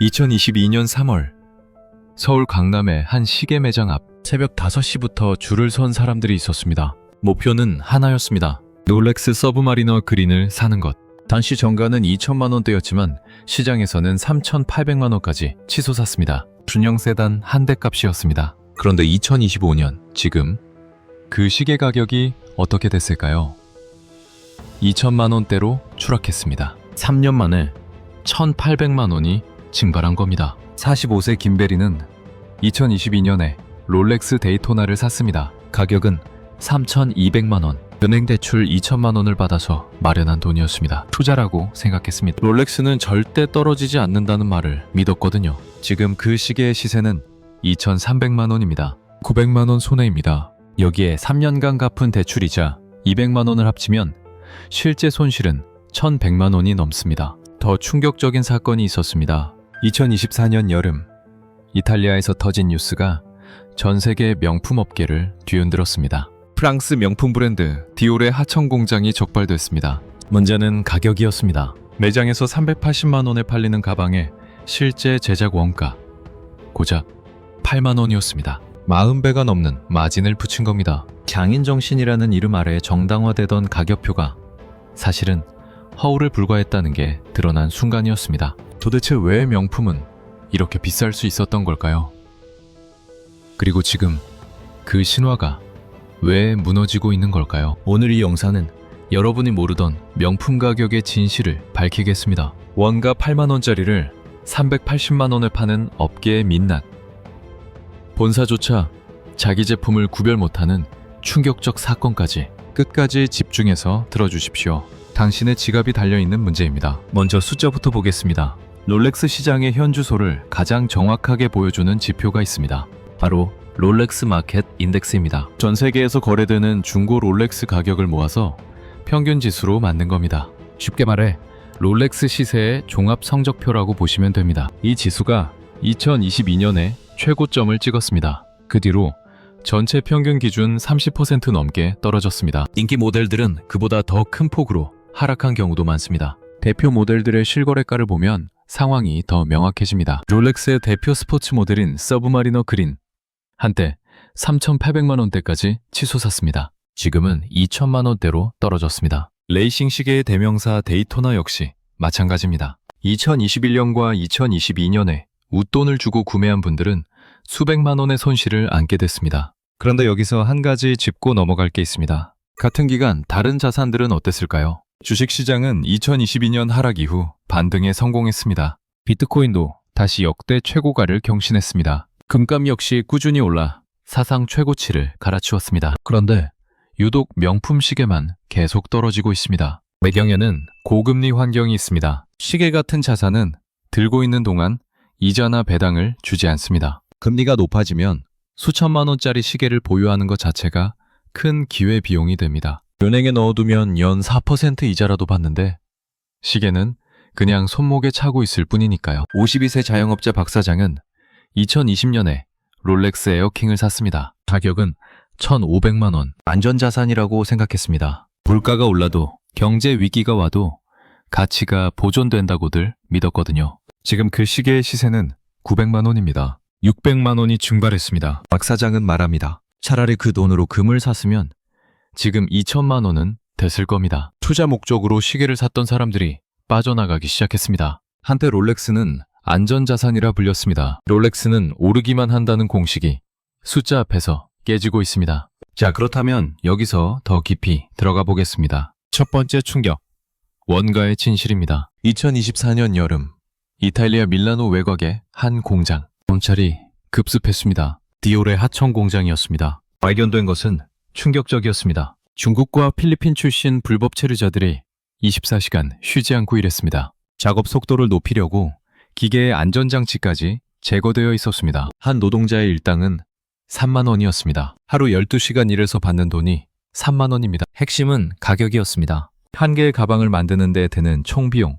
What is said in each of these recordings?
2022년 3월 서울 강남의 한 시계 매장 앞 새벽 5시부터 줄을 선 사람들이 있었습니다. 목표는 하나였습니다. 롤렉스 서브마리너 그린을 사는 것. 당시 정가는 2천만 원대였지만 시장에서는 3,800만 원까지 치솟았습니다. 준형 세단 한 대 값이었습니다. 그런데 2025년 지금 그 시계 가격이 어떻게 됐을까요? 2천만 원대로 추락했습니다. 3년 만에 1,800만 원이 증발한 겁니다. 45세 김대리는 2022년에 롤렉스 데이토나를 샀습니다. 가격은 3,200만 원. 은행 대출 2천만 원을 받아서 마련한 돈이었습니다. 투자라고 생각했습니다. 롤렉스는 절대 떨어지지 않는다는 말을 믿었거든요. 지금 그 시계의 시세는 2,300만 원입니다. 900만 원 손해입니다. 여기에 3년간 갚은 대출이자 200만 원을 합치면 실제 손실은 1,100만 원이 넘습니다. 더 충격적인 사건이 있었습니다. 2024년 여름 이탈리아에서 터진 뉴스가 전 세계 명품 업계를 뒤흔들었습니다. 프랑스 명품 브랜드 디올의 하청 공장이 적발됐습니다. 문제는 가격이었습니다. 매장에서 380만 원에 팔리는 가방의 실제 제작 원가 고작 8만 원이었습니다. 40배가 넘는 마진을 붙인 겁니다. 장인정신이라는 이름 아래 정당화되던 가격표가 사실은 허울을 불과했다는 게 드러난 순간이었습니다. 도대체 왜 명품은 이렇게 비쌀 수 있었던 걸까요? 그리고 지금 그 신화가 왜 무너지고 있는 걸까요? 오늘 이 영상은 여러분이 모르던 명품 가격의 진실을 밝히겠습니다. 원가 8만 원짜리를 380만 원에 파는 업계의 민낯. 본사조차 자기 제품을 구별 못하는 충격적 사건까지 끝까지 집중해서 들어주십시오. 당신의 지갑이 달려있는 문제입니다. 먼저 숫자부터 보겠습니다. 롤렉스 시장의 현 주소를 가장 정확하게 보여주는 지표가 있습니다. 바로 롤렉스 마켓 인덱스입니다. 전 세계에서 거래되는 중고 롤렉스 가격을 모아서 평균 지수로 만든 겁니다. 쉽게 말해 롤렉스 시세의 종합 성적표라고 보시면 됩니다. 이 지수가 2022년에 최고점을 찍었습니다. 그 뒤로 전체 평균 기준 30% 넘게 떨어졌습니다. 인기 모델들은 그보다 더 큰 폭으로 하락한 경우도 많습니다. 대표 모델들의 실거래가를 보면 상황이 더 명확해집니다. 롤렉스의 대표 스포츠 모델인 서브마리너 그린 한때 3,800만 원대까지 치솟았습니다. 지금은 2천만 원대로 떨어졌습니다. 레이싱 시계의 대명사 데이토나 역시 마찬가지입니다. 2021년과 2022년에 웃돈을 주고 구매한 분들은 수백만 원의 손실을 안게 됐습니다. 그런데 여기서 한 가지 짚고 넘어갈 게 있습니다. 같은 기간 다른 자산들은 어땠을까요? 주식시장은 2022년 하락 이후 반등에 성공했습니다. 비트코인도 다시 역대 최고가를 경신했습니다. 금값 역시 꾸준히 올라 사상 최고치를 갈아치웠습니다. 그런데 유독 명품 시계만 계속 떨어지고 있습니다. 배경에는 고금리 환경이 있습니다. 시계 같은 자산은 들고 있는 동안 이자나 배당을 주지 않습니다. 금리가 높아지면 수천만 원짜리 시계를 보유하는 것 자체가 큰 기회비용이 됩니다. 은행에 넣어두면 연 4% 이자라도 받는데 시계는 그냥 손목에 차고 있을 뿐이니까요. 52세 자영업자 박 사장은 2020년에 롤렉스 에어킹을 샀습니다. 가격은 1,500만 원. 안전자산이라고 생각했습니다. 물가가 올라도 경제 위기가 와도 가치가 보존된다고들 믿었거든요. 지금 그 시계의 시세는 900만 원입니다. 600만 원이 증발했습니다. 박 사장은 말합니다. 차라리 그 돈으로 금을 샀으면 지금 2천만 원은 됐을 겁니다. 투자 목적으로 시계를 샀던 사람들이 빠져나가기 시작했습니다. 한때 롤렉스는 안전자산이라 불렸습니다. 롤렉스는 오르기만 한다는 공식이 숫자 앞에서 깨지고 있습니다. 자, 그렇다면 여기서 더 깊이 들어가 보겠습니다. 첫 번째 충격, 원가의 진실입니다. 2024년 여름 이탈리아 밀라노 외곽의 한 공장, 검찰이 급습했습니다. 디올의 하청 공장이었습니다. 발견된 것은 충격적이었습니다. 중국과 필리핀 출신 불법 체류자들이 24시간 쉬지 않고 일했습니다. 작업 속도를 높이려고 기계의 안전장치까지 제거되어 있었습니다. 한 노동자의 일당은 3만 원이었습니다. 하루 12시간 일해서 받는 돈이 3만 원입니다. 핵심은 가격이었습니다. 한 개의 가방을 만드는 데 드는 총 비용,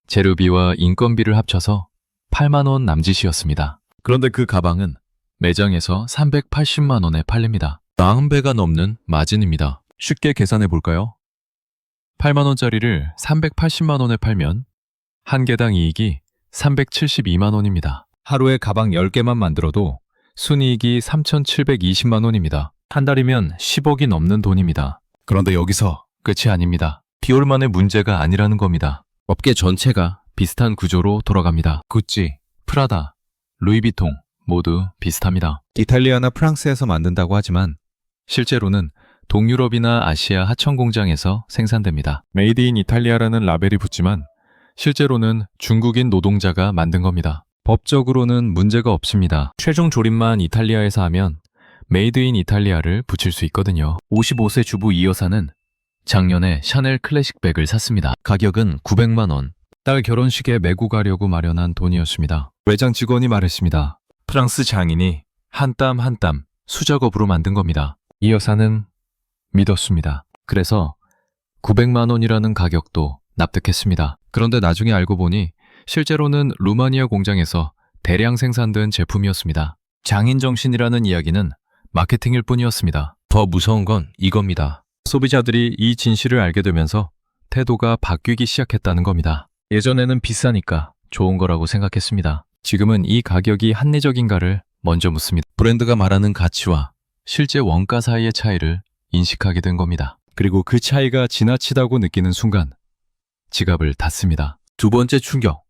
재료비와 인건비를 합쳐서 8만 원 남짓이었습니다. 그런데 그 가방은 매장에서 380만 원에 팔립니다. 40배가 넘는 마진입니다. 쉽게 계산해 볼까요? 8만 원짜리를 380만 원에 팔면 한 개당 이익이 372만 원입니다. 하루에 가방 10개만 만들어도 순이익이 3,720만 원입니다. 한 달이면 10억이 넘는 돈입니다. 그런데 여기서 끝이 아닙니다. 비올만의 문제가 아니라는 겁니다. 업계 전체가 비슷한 구조로 돌아갑니다. 구찌, 프라다, 루이비통 모두 비슷합니다. 이탈리아나 프랑스에서 만든다고 하지만 실제로는 동유럽이나 아시아 하청 공장에서 생산됩니다. 메이드 인 이탈리아라는 라벨이 붙지만 실제로는 중국인 노동자가 만든 겁니다. 법적으로는 문제가 없습니다. 최종 조립만 이탈리아에서 하면 메이드 인 이탈리아를 붙일 수 있거든요. 55세 주부 이 여사는 작년에 샤넬 클래식백을 샀습니다. 가격은 900만 원. 딸 결혼식에 메고 가려고 마련한 돈이었습니다. 매장 직원이 말했습니다. 프랑스 장인이 한 땀 한 땀 수작업으로 만든 겁니다. 이 여사는 믿었습니다. 그래서 900만 원이라는 가격도 납득했습니다. 그런데 나중에 알고 보니 실제로는 루마니아 공장에서 대량 생산된 제품이었습니다. 장인 정신이라는 이야기는 마케팅일 뿐이었습니다. 더 무서운 건 이겁니다. 소비자들이 이 진실을 알게 되면서 태도가 바뀌기 시작했다는 겁니다. 예전에는 비싸니까 좋은 거라고 생각했습니다. 지금은 이 가격이 합리적인가를 먼저 묻습니다. 브랜드가 말하는 가치와 실제 원가 사이의 차이를 인식하게 된 겁니다. 그리고 그 차이가 지나치다고 느끼는 순간 지갑을 닫습니다. 두 번째 충격,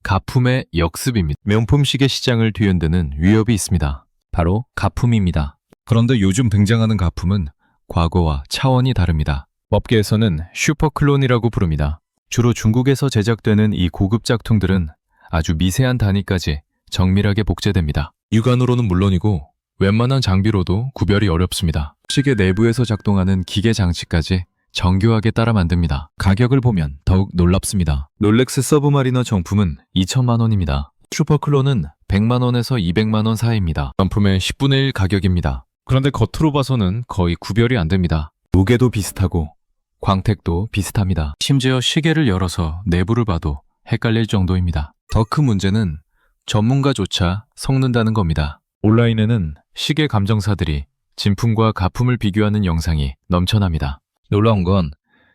가품의 역습입니다. 명품 시계 시장을 뒤흔드는 위협이 있습니다. 바로 가품입니다. 그런데 요즘 등장하는 가품은 과거와 차원이 다릅니다. 업계에서는 슈퍼클론이라고 부릅니다. 주로 중국에서 제작되는 이 고급 짝퉁들은 아주 미세한 단위까지 정밀하게 복제됩니다. 육안으로는 물론이고 웬만한 장비로도 구별이 어렵습니다. 시계 내부에서 작동하는 기계 장치까지 정교하게 따라 만듭니다. 가격을 보면 더욱 놀랍습니다. 롤렉스 서브마리너 정품은 2천만 원입니다. 슈퍼클론은 100만 원에서 200만 원 사이입니다. 정품의 10분의 1 가격입니다. 그런데 겉으로 봐서는 거의 구별이 안 됩니다. 무게도 비슷하고 광택도 비슷합니다. 심지어 시계를 열어서 내부를 봐도 헷갈릴 정도입니다. 더 큰 문제는 전문가조차 속는다는 겁니다. 온라인에는 시계 감정사들이 진품과 가품을 비교하는 영상이 넘쳐납니다. 놀라운 건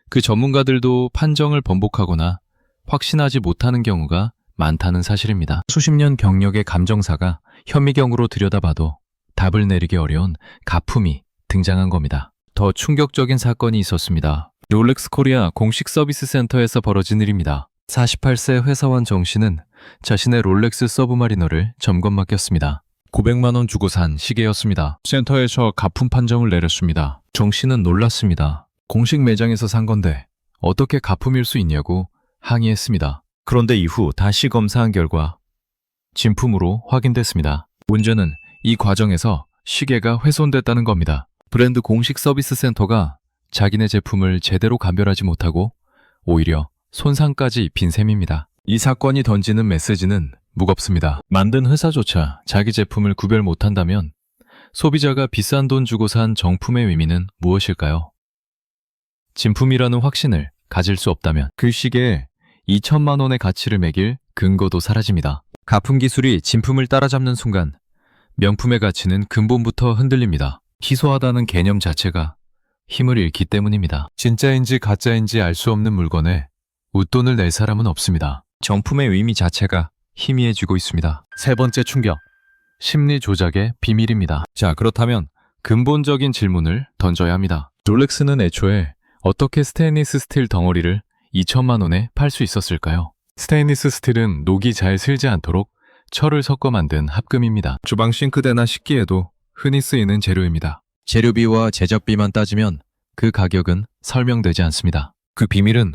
그 전문가들도 판정을 번복하거나 확신하지 못하는 경우가 많다는 사실입니다. 수십 년 경력의 감정사가 현미경으로 들여다봐도 답을 내리기 어려운 가품이 등장한 겁니다. 더 충격적인 사건이 있었습니다. 롤렉스 코리아 공식 서비스 센터에서 벌어진 일입니다. 48세 회사원 정 씨는 자신의 롤렉스 서브마리너를 점검 맡겼습니다. 900만 원 주고 산 시계였습니다. 센터에서 가품 판정을 내렸습니다. 정 씨는 놀랐습니다. 공식 매장에서 산 건데 어떻게 가품일 수 있냐고 항의했습니다. 그런데 이후 다시 검사한 결과 진품으로 확인됐습니다. 문제는 이 과정에서 시계가 훼손됐다는 겁니다. 브랜드 공식 서비스 센터가 자기네 제품을 제대로 감별하지 못하고 오히려 손상까지 입힌 셈입니다. 이 사건이 던지는 메시지는 무겁습니다. 만든 회사조차 자기 제품을 구별 못한다면 소비자가 비싼 돈 주고 산 정품의 의미는 무엇일까요? 진품이라는 확신을 가질 수 없다면 그 시계에 2천만 원의 가치를 매길 근거도 사라집니다. 가품 기술이 진품을 따라잡는 순간 명품의 가치는 근본부터 흔들립니다. 희소하다는 개념 자체가 힘을 잃기 때문입니다. 진짜인지 가짜인지 알 수 없는 물건에 웃돈을 낼 사람은 없습니다. 정품의 의미 자체가 희미해지고 있습니다. 세 번째 충격, 심리 조작의 비밀입니다. 자, 그렇다면 근본적인 질문을 던져야 합니다. 롤렉스는 애초에 어떻게 스테인리스 스틸 덩어리를 2천만 원에 팔 수 있었을까요? 스테인리스 스틸은 녹이 잘 슬지 않도록 철을 섞어 만든 합금입니다. 주방 싱크대나 식기에도 흔히 쓰이는 재료입니다. 재료비와 제작비만 따지면 그 가격은 설명되지 않습니다. 그 비밀은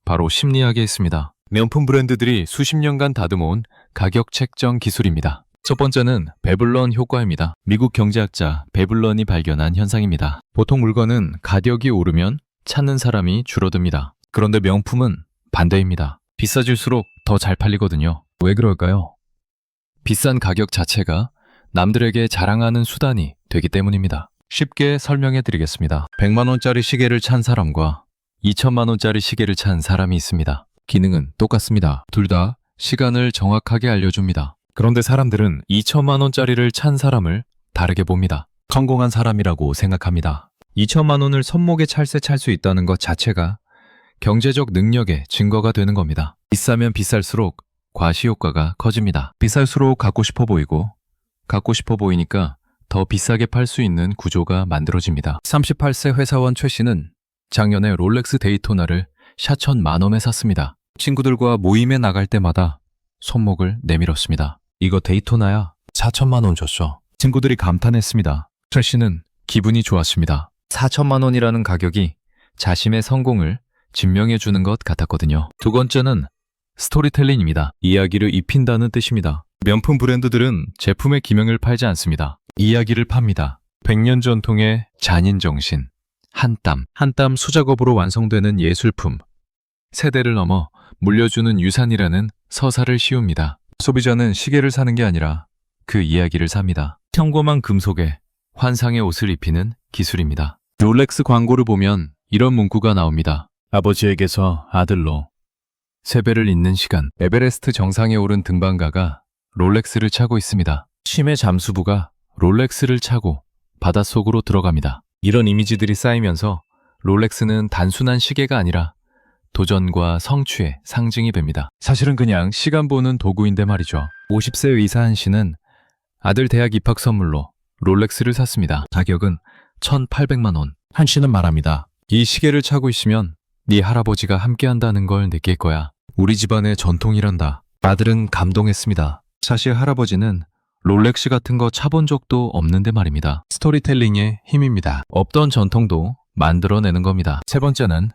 바로 심리학에 있습니다. 명품 브랜드들이 수십 년간 다듬어온 가격 책정 기술입니다. 첫 번째는 베블런 효과입니다. 미국 경제학자 베블런이 발견한 현상입니다. 보통 물건은 가격이 오르면 찾는 사람이 줄어듭니다. 그런데 명품은 반대입니다. 비싸질수록 더 잘 팔리거든요. 왜 그럴까요? 비싼 가격 자체가 남들에게 자랑하는 수단이 되기 때문입니다. 쉽게 설명해 드리겠습니다. 100만 원짜리 시계를 찬 사람과 2천만 원짜리 시계를 찬 사람이 있습니다. 기능은 똑같습니다. 둘 다 시간을 정확하게 알려줍니다. 그런데 사람들은 2천만 원짜리를 찬 사람을 다르게 봅니다. 성공한 사람이라고 생각합니다. 2천만 원을 손목에 찰새 찰 수 있다는 것 자체가 경제적 능력의 증거가 되는 겁니다. 비싸면 비쌀수록 과시효과가 커집니다. 비쌀수록 갖고 싶어 보이고 갖고 싶어 보이니까 더 비싸게 팔 수 있는 구조가 만들어집니다. 38세 회사원 최 씨는 작년에 롤렉스 데이토나를 샤천 만원에 샀습니다. 친구들과 모임에 나갈 때마다 손목을 내밀었습니다. 이거 데이토나야. 4천만 원 줬어. 친구들이 감탄했습니다. 최 씨는 기분이 좋았습니다. 4천만 원이라는 가격이 자신의 성공을 증명해 주는 것 같았거든요. 두 번째는 스토리텔링입니다. 이야기를 입힌다는 뜻입니다. 명품 브랜드들은 제품의 기명을 팔지 않습니다. 이야기를 팝니다. 100년 전통의 잔인정신, 한 땀 수작업으로 완성되는 예술품, 세대를 넘어 물려주는 유산이라는 서사를 씌웁니다. 소비자는 시계를 사는 게 아니라 그 이야기를 삽니다. 평범한 금속에 환상의 옷을 입히는 기술입니다. 롤렉스 광고를 보면 이런 문구가 나옵니다. 아버지에게서 아들로 세배를 잇는 시간. 에베레스트 정상에 오른 등반가가 롤렉스를 차고 있습니다. 치매 잠수부가 롤렉스를 차고 바닷속으로 들어갑니다. 이런 이미지들이 쌓이면서 롤렉스는 단순한 시계가 아니라 도전과 성취의 상징이 됩니다. 사실은 그냥 시간 보는 도구인데 말이죠. 50세 의사 한 씨는 아들 대학 입학 선물로 롤렉스를 샀습니다. 가격은 1,800만 원. 한 씨는 말합니다. 이 시계를 차고 있으면 네 할아버지가 함께한다는 걸 느낄 거야. 우리 집안의 전통이란다. 아들은 감동했습니다. 사실 할아버지는 롤렉스 같은 거 차본 적도 없는데 말입니다. 스토리텔링의 힘입니다. 없던 전통도 만들어내는 겁니다. 세 번째는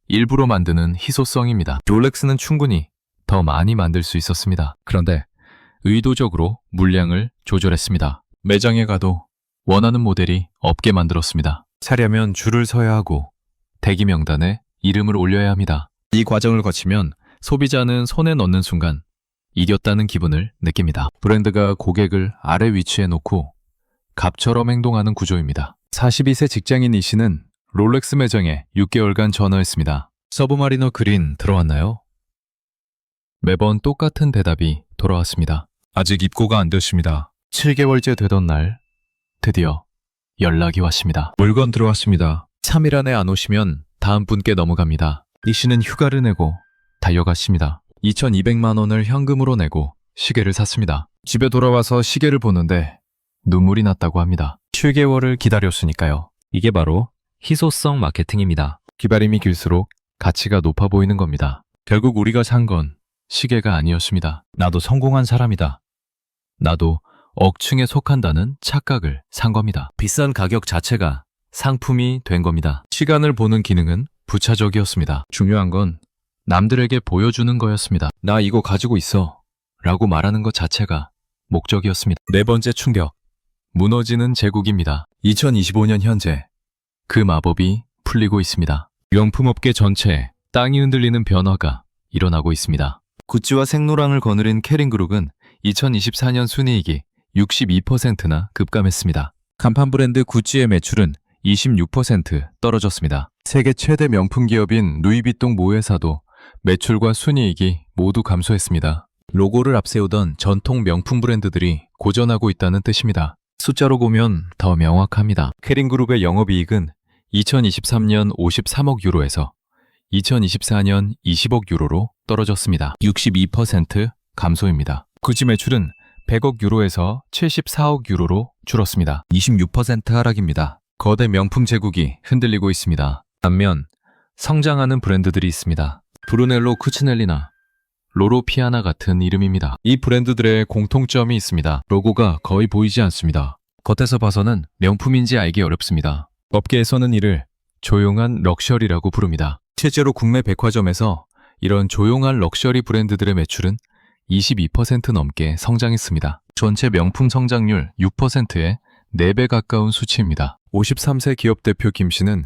일부러 만드는 희소성입니다. 롤렉스는 충분히 더 많이 만들 수 있었습니다. 그런데 의도적으로 물량을 조절했습니다. 매장에 가도 원하는 모델이 없게 만들었습니다. 사려면 줄을 서야 하고 대기 명단에 이름을 올려야 합니다. 이 과정을 거치면 소비자는 손에 넣는 순간 이겼다는 기분을 느낍니다. 브랜드가 고객을 아래 위치에 놓고 갑처럼 행동하는 구조입니다. 42세 직장인 이 씨는 롤렉스 매장에 6개월간 전화했습니다. 서브마리너 그린 들어왔나요? 매번 똑같은 대답이 돌아왔습니다. 아직 입고가 안 됐습니다. 7개월째 되던 날 드디어 연락이 왔습니다. 물건 들어왔습니다. 3일 안에 안 오시면 다음 분께 넘어갑니다. 이 씨는 휴가를 내고 달려갔습니다. 2,200만 원을 현금으로 내고 시계를 샀습니다. 집에 돌아와서 시계를 보는데 눈물이 났다고 합니다. 7개월을 기다렸으니까요. 이게 바로 희소성 마케팅입니다. 기다림이 길수록 가치가 높아 보이는 겁니다. 결국 우리가 산 건 시계가 아니었습니다. 나도 성공한 사람이다. 나도 억층에 속한다는 착각을 산 겁니다. 비싼 가격 자체가 상품이 된 겁니다. 시간을 보는 기능은 부차적이었습니다. 중요한 건 남들에게 보여주는 거였습니다. 나 이거 가지고 있어 라고 말하는 것 자체가 목적이었습니다. 네 번째 충격, 무너지는 제국입니다. 2025년 현재 그 마법이 풀리고 있습니다. 명품업계 전체에 땅이 흔들리는 변화가 일어나고 있습니다. 구찌와 생로랑을 거느린 캐링그룹은 2024년 순이익이 62%나 급감했습니다. 간판 브랜드 구찌의 매출은 26% 떨어졌습니다. 세계 최대 명품 기업인 루이비통 모회사도 매출과 순이익이 모두 감소했습니다. 로고를 앞세우던 전통 명품 브랜드들이 고전하고 있다는 뜻입니다. 숫자로 보면 더 명확합니다. 캐링그룹의 영업이익은 2023년 53억 유로에서 2024년 20억 유로로 떨어졌습니다. 62% 감소입니다. 구찌 매출은 100억 유로에서 74억 유로로 줄었습니다. 26% 하락입니다. 거대 명품 제국이 흔들리고 있습니다. 반면 성장하는 브랜드들이 있습니다. 브루넬로 쿠치넬리나 로로 피아나 같은 이름입니다. 이 브랜드들의 공통점이 있습니다. 로고가 거의 보이지 않습니다. 겉에서 봐서는 명품인지 알기 어렵습니다. 업계에서는 이를 조용한 럭셔리라고 부릅니다. 실제로 국내 백화점에서 이런 조용한 럭셔리 브랜드들의 매출은 22% 넘게 성장했습니다. 전체 명품 성장률 6%의 4배 가까운 수치입니다. 53세 기업 대표 김 씨는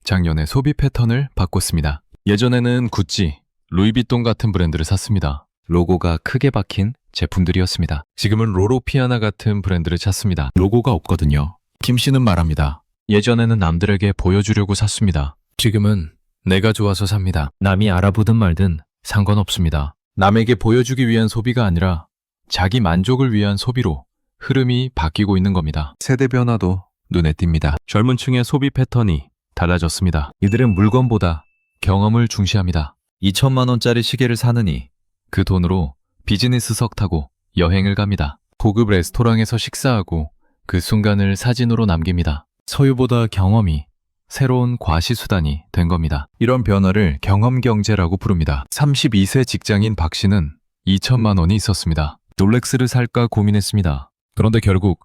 작년에 소비 패턴을 바꿨습니다. 예전에는 구찌, 루이비통 같은 브랜드를 샀습니다. 로고가 크게 박힌 제품들이었습니다. 지금은 로로 피아나 같은 브랜드를 찾습니다. 로고가 없거든요. 김 씨는 말합니다. 예전에는 남들에게 보여주려고 샀습니다. 지금은 내가 좋아서 삽니다. 남이 알아보든 말든 상관없습니다. 남에게 보여주기 위한 소비가 아니라 자기 만족을 위한 소비로 흐름이 바뀌고 있는 겁니다. 세대 변화도 눈에 띕니다. 젊은 층의 소비 패턴이 달라졌습니다. 이들은 물건보다 경험을 중시합니다. 2천만 원짜리 시계를 사느니 그 돈으로 비즈니스석 타고 여행을 갑니다. 고급 레스토랑에서 식사하고 그 순간을 사진으로 남깁니다. 소유보다 경험이 새로운 과시수단이 된 겁니다. 이런 변화를 경험경제라고 부릅니다. 32세 직장인 박 씨는 2천만 원이 있었습니다. 롤렉스를 살까 고민했습니다. 그런데 결국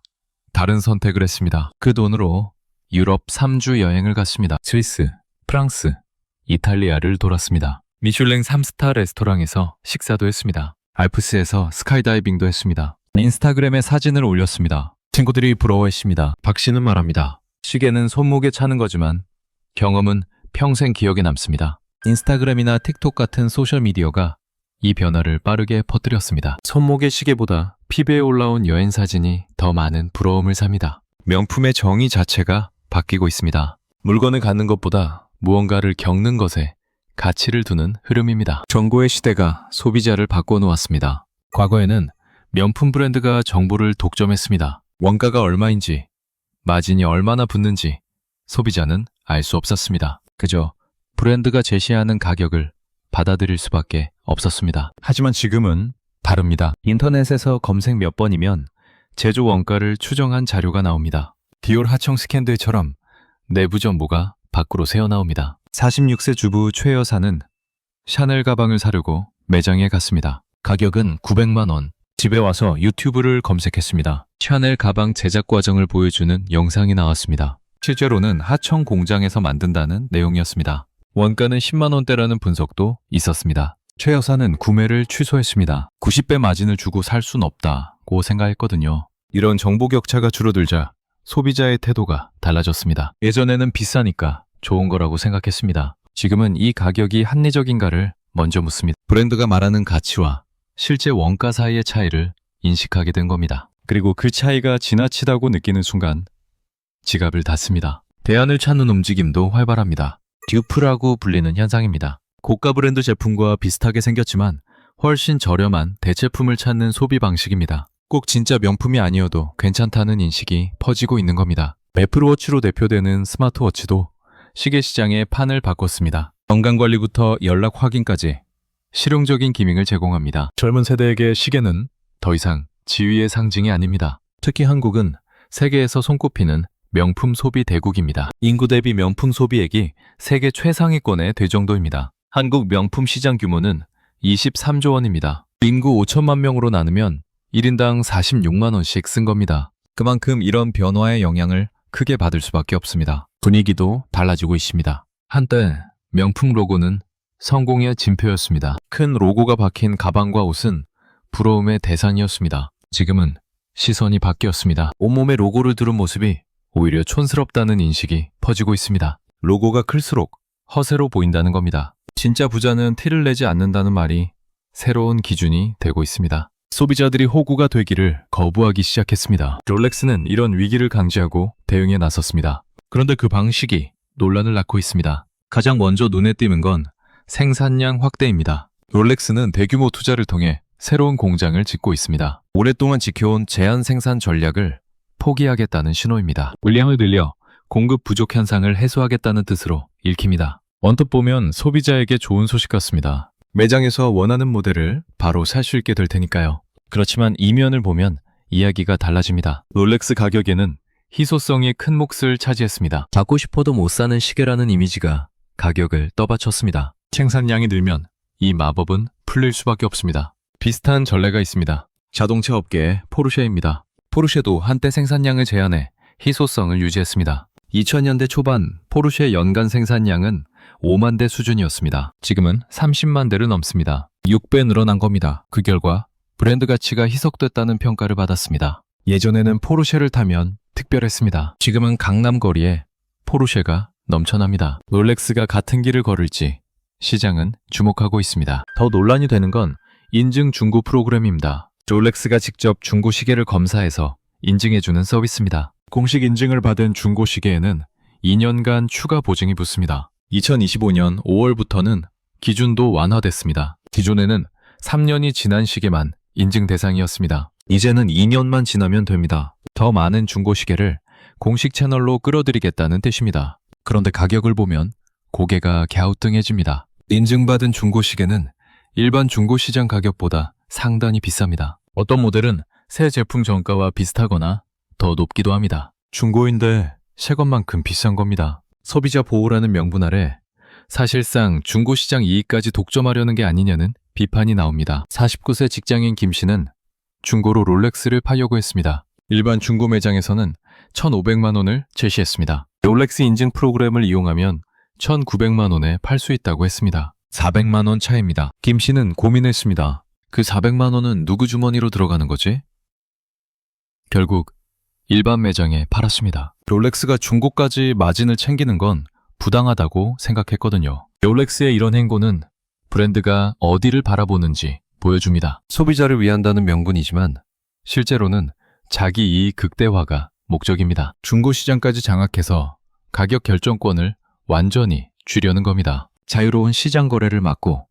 다른 선택을 했습니다. 그 돈으로 유럽 3주 여행을 갔습니다. 스위스, 프랑스, 이탈리아를 돌았습니다. 미슐랭 3스타 레스토랑에서 식사도 했습니다. 알프스에서 스카이다이빙도 했습니다. 인스타그램에 사진을 올렸습니다. 친구들이 부러워했습니다. 박 씨는 말합니다. 시계는 손목에 차는 거지만 경험은 평생 기억에 남습니다. 인스타그램이나 틱톡 같은 소셜미디어가 이 변화를 빠르게 퍼뜨렸습니다. 손목의 시계보다 피부에 올라온 여행 사진이 더 많은 부러움을 삽니다. 명품의 정의 자체가 바뀌고 있습니다. 물건을 갖는 것보다 무언가를 겪는 것에 가치를 두는 흐름입니다. 정보의 시대가 소비자를 바꿔놓았습니다. 과거에는 명품 브랜드가 정보를 독점했습니다. 원가가 얼마인지, 마진이 얼마나 붙는지 소비자는 알 수 없었습니다. 그저 브랜드가 제시하는 가격을 받아들일 수밖에 없었습니다. 하지만 지금은 다릅니다. 인터넷에서 검색 몇 번이면 제조 원가를 추정한 자료가 나옵니다. 디올 하청 스캔들처럼 내부 정보가 밖으로 새어나옵니다. 46세 주부 최 여사는 샤넬 가방을 사려고 매장에 갔습니다. 가격은 900만 원. 집에 와서 유튜브를 검색했습니다. 샤넬 가방 제작 과정을 보여주는 영상이 나왔습니다. 실제로는 하청 공장에서 만든다는 내용이었습니다. 원가는 10만 원대라는 분석도 있었습니다. 최 여사는 구매를 취소했습니다. 90배 마진을 주고 살 순 없다고 생각했거든요. 이런 정보 격차가 줄어들자 소비자의 태도가 달라졌습니다. 예전에는 비싸니까 좋은 거라고 생각했습니다. 지금은 이 가격이 합리적인가를 먼저 묻습니다. 브랜드가 말하는 가치와 실제 원가 사이의 차이를 인식하게 된 겁니다. 그리고 그 차이가 지나치다고 느끼는 순간 지갑을 닫습니다. 대안을 찾는 움직임도 활발합니다. 듀프라고 불리는 현상입니다. 고가 브랜드 제품과 비슷하게 생겼지만 훨씬 저렴한 대체품을 찾는 소비 방식입니다. 꼭 진짜 명품이 아니어도 괜찮다는 인식이 퍼지고 있는 겁니다. 애플워치로 대표되는 스마트워치도 시계 시장의 판을 바꿨습니다. 건강관리부터 연락 확인까지 실용적인 기능을 제공합니다. 젊은 세대에게 시계는 더 이상 지위의 상징이 아닙니다. 특히 한국은 세계에서 손꼽히는 명품 소비 대국입니다. 인구 대비 명품 소비액이 세계 최상위권에 될 정도입니다. 한국 명품 시장 규모는 23조 원입니다. 인구 5천만 명으로 나누면 1인당 46만 원씩 쓴 겁니다. 그만큼 이런 변화의 영향을 크게 받을 수밖에 없습니다. 분위기도 달라지고 있습니다. 한때 명품 로고는 성공의 징표였습니다. 큰 로고가 박힌 가방과 옷은 부러움의 대상이었습니다. 지금은 시선이 바뀌었습니다. 온몸에 로고를 두른 모습이 오히려 촌스럽다는 인식이 퍼지고 있습니다. 로고가 클수록 허세로 보인다는 겁니다. 진짜 부자는 티를 내지 않는다는 말이 새로운 기준이 되고 있습니다. 소비자들이 호구가 되기를 거부하기 시작했습니다. 롤렉스는 이런 위기를 강제하고 대응에 나섰습니다. 그런데 그 방식이 논란을 낳고 있습니다. 가장 먼저 눈에 띄는 건 생산량 확대입니다. 롤렉스는 대규모 투자를 통해 새로운 공장을 짓고 있습니다. 오랫동안 지켜온 제한 생산 전략을 포기하겠다는 신호입니다. 물량을 늘려 공급 부족 현상을 해소하겠다는 뜻으로 읽힙니다. 언뜻 보면 소비자에게 좋은 소식 같습니다. 매장에서 원하는 모델을 바로 살 수 있게 될 테니까요. 그렇지만 이면을 보면 이야기가 달라집니다. 롤렉스 가격에는 희소성이 큰 몫을 차지했습니다. 갖고 싶어도 못 사는 시계라는 이미지가 가격을 떠받쳤습니다. 생산량이 늘면 이 마법은 풀릴 수밖에 없습니다. 비슷한 전례가 있습니다. 자동차 업계의 포르쉐입니다. 포르쉐도 한때 생산량을 제한해 희소성을 유지했습니다. 2000년대 초반 포르쉐 연간 생산량은 5만 대 수준이었습니다. 지금은 30만 대를 넘습니다. 6배 늘어난 겁니다. 그 결과 브랜드 가치가 희석됐다는 평가를 받았습니다. 예전에는 포르쉐를 타면 특별했습니다. 지금은 강남 거리에 포르쉐가 넘쳐납니다. 롤렉스가 같은 길을 걸을지 시장은 주목하고 있습니다. 더 논란이 되는 건 인증 중고 프로그램입니다. 롤렉스가 직접 중고 시계를 검사해서 인증해주는 서비스입니다. 공식 인증을 받은 중고 시계에는 2년간 추가 보증이 붙습니다. 2025년 5월부터는 기준도 완화됐습니다. 기존에는 3년이 지난 시계만 인증 대상이었습니다. 이제는 2년만 지나면 됩니다. 더 많은 중고 시계를 공식 채널로 끌어들이겠다는 뜻입니다. 그런데 가격을 보면 고개가 갸우뚱해집니다. 인증받은 중고 시계는 일반 중고 시장 가격보다 상당히 비쌉니다. 어떤 모델은 새 제품 정가와 비슷하거나 더 높기도 합니다. 중고인데 새 것만큼 비싼 겁니다. 소비자 보호라는 명분 아래 사실상 중고시장 이익까지 독점하려는 게 아니냐는 비판이 나옵니다. 49세 직장인 김 씨는 중고로 롤렉스를 팔려고 했습니다. 일반 중고 매장에서는 1,500만 원을 제시했습니다. 롤렉스 인증 프로그램을 이용하면 1,900만 원에 팔 수 있다고 했습니다. 400만 원 차이입니다. 김 씨는 고민했습니다. 그 400만 원은 누구 주머니로 들어가는 거지? 결국 일반 매장에 팔았습니다. 롤렉스가 중고까지 마진을 챙기는 건 부당하다고 생각했거든요. 롤렉스의 이런 행보는 브랜드가 어디를 바라보는지 보여줍니다. 소비자를 위한다는 명분이지만 실제로는 자기 이익 극대화가 목적입니다. 중고시장까지 장악해서 가격 결정권을 완전히 쥐려는 겁니다. 자유로운 시장 거래를 막고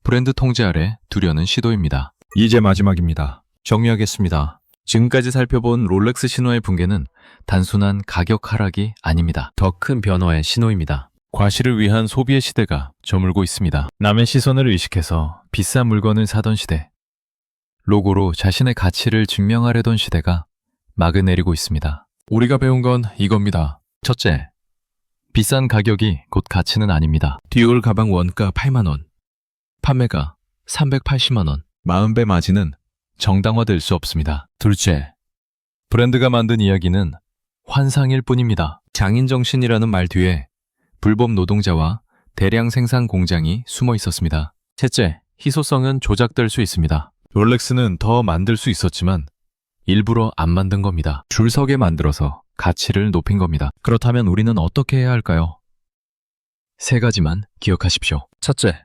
브랜드 통제 아래 두려는 시도입니다. 이제 마지막입니다. 정리하겠습니다. 지금까지 살펴본 롤렉스 신호의 붕괴는 단순한 가격 하락이 아닙니다. 더 큰 변화의 신호입니다. 과시를 위한 소비의 시대가 저물고 있습니다. 남의 시선을 의식해서 비싼 물건을 사던 시대, 로고로 자신의 가치를 증명하려던 시대가 막을 내리고 있습니다. 우리가 배운 건 이겁니다. 첫째, 비싼 가격이 곧 가치는 아닙니다. 디올 가방 원가 8만 원, 판매가 380만 원, 40배 마진은 정당화될 수 없습니다. 둘째, 브랜드가 만든 이야기는 환상일 뿐입니다. 장인정신이라는 말 뒤에 불법 노동자와 대량 생산 공장이 숨어 있었습니다. 셋째, 희소성은 조작될 수 있습니다. 롤렉스는 더 만들 수 있었지만 일부러 안 만든 겁니다. 줄 서게 만들어서 가치를 높인 겁니다. 그렇다면 우리는 어떻게 해야 할까요? 세 가지만 기억하십시오. 첫째,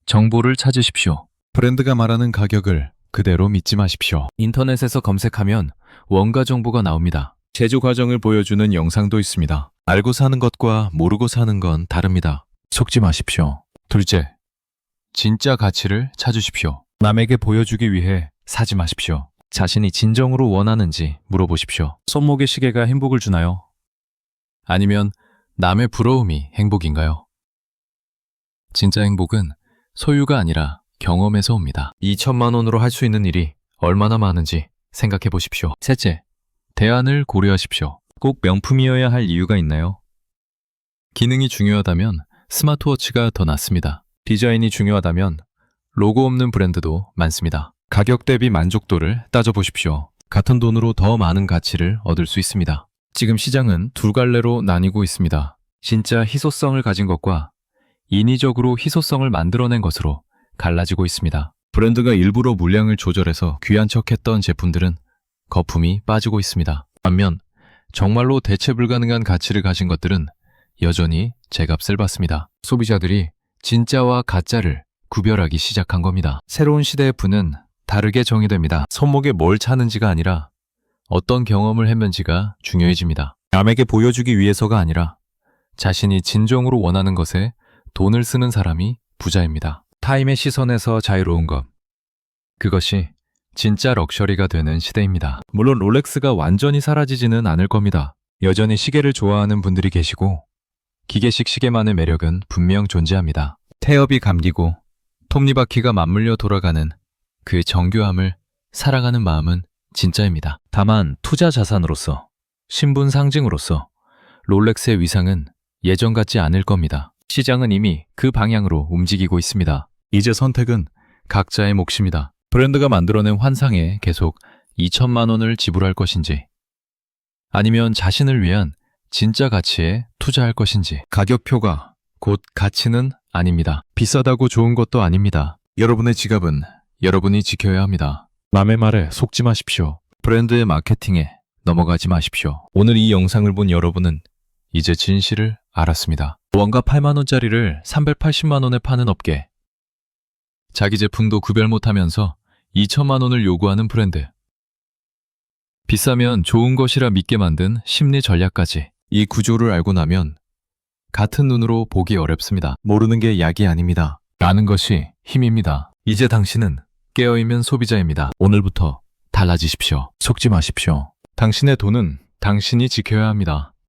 정보를 찾으십시오. 브랜드가 말하는 가격을 그대로 믿지 마십시오. 인터넷에서 검색하면 원가 정보가 나옵니다. 제조 과정을 보여주는 영상도 있습니다. 알고 사는 것과 모르고 사는 건 다릅니다. 속지 마십시오. 둘째, 진짜 가치를 찾으십시오. 남에게 보여주기 위해 사지 마십시오. 자신이 진정으로 원하는지 물어보십시오. 손목의 시계가 행복을 주나요? 아니면 남의 부러움이 행복인가요? 진짜 행복은 소유가 아니라 경험에서 옵니다. 2천만 원으로 할 수 있는 일이 얼마나 많은지 생각해 보십시오. 셋째, 대안을 고려하십시오. 꼭 명품이어야 할 이유가 있나요? 기능이 중요하다면 스마트워치가 더 낫습니다. 디자인이 중요하다면 로고 없는 브랜드도 많습니다. 가격 대비 만족도를 따져보십시오. 같은 돈으로 더 많은 가치를 얻을 수 있습니다. 지금 시장은 두 갈래로 나뉘고 있습니다. 진짜 희소성을 가진 것과 인위적으로 희소성을 만들어낸 것으로 갈라지고 있습니다. 브랜드가 일부러 물량을 조절해서 귀한 척했던 제품들은 거품이 빠지고 있습니다. 반면 정말로 대체 불가능한 가치를 가진 것들은 여전히 제값을 받습니다. 소비자들이 진짜와 가짜를 구별하기 시작한 겁니다. 새로운 시대의 부는 다르게 정의됩니다. 손목에 뭘 차는지가 아니라 어떤 경험을 했는지가 중요해집니다. 남에게 보여주기 위해서가 아니라 자신이 진정으로 원하는 것에 돈을 쓰는 사람이 부자입니다. 타임의 시선에서 자유로운 것. 그것이 진짜 럭셔리가 되는 시대입니다. 물론 롤렉스가 완전히 사라지지는 않을 겁니다. 여전히 시계를 좋아하는 분들이 계시고 기계식 시계만의 매력은 분명 존재합니다. 태엽이 감기고 톱니바퀴가 맞물려 돌아가는 그 정교함을 사랑하는 마음은 진짜입니다. 다만 투자 자산으로서, 신분 상징으로서 롤렉스의 위상은 예전 같지 않을 겁니다. 시장은 이미 그 방향으로 움직이고 있습니다. 이제 선택은 각자의 몫입니다. 브랜드가 만들어낸 환상에 계속 2천만 원을 지불할 것인지, 아니면 자신을 위한 진짜 가치에 투자할 것인지. 가격표가 곧 가치는 아닙니다. 비싸다고 좋은 것도 아닙니다. 여러분의 지갑은 여러분이 지켜야 합니다. 남의 말에 속지 마십시오. 브랜드의 마케팅에 넘어가지 마십시오. 오늘 이 영상을 본 여러분은 이제 진실을 알았습니다. 원가 8만 원짜리를 380만 원에 파는 업계, 자기 제품도 구별 못하면서 2천만 원을 요구하는 브랜드, 비싸면 좋은 것이라 믿게 만든 심리 전략까지. 이 구조를 알고 나면 같은 눈으로 보기 어렵습니다. 모르는 게 약이 아닙니다. 아는 것이 힘입니다. 이제 당신은 깨어있는 소비자입니다. 오늘부터 달라지십시오. 속지 마십시오. 당신의 돈은 당신이 지켜야 합니다.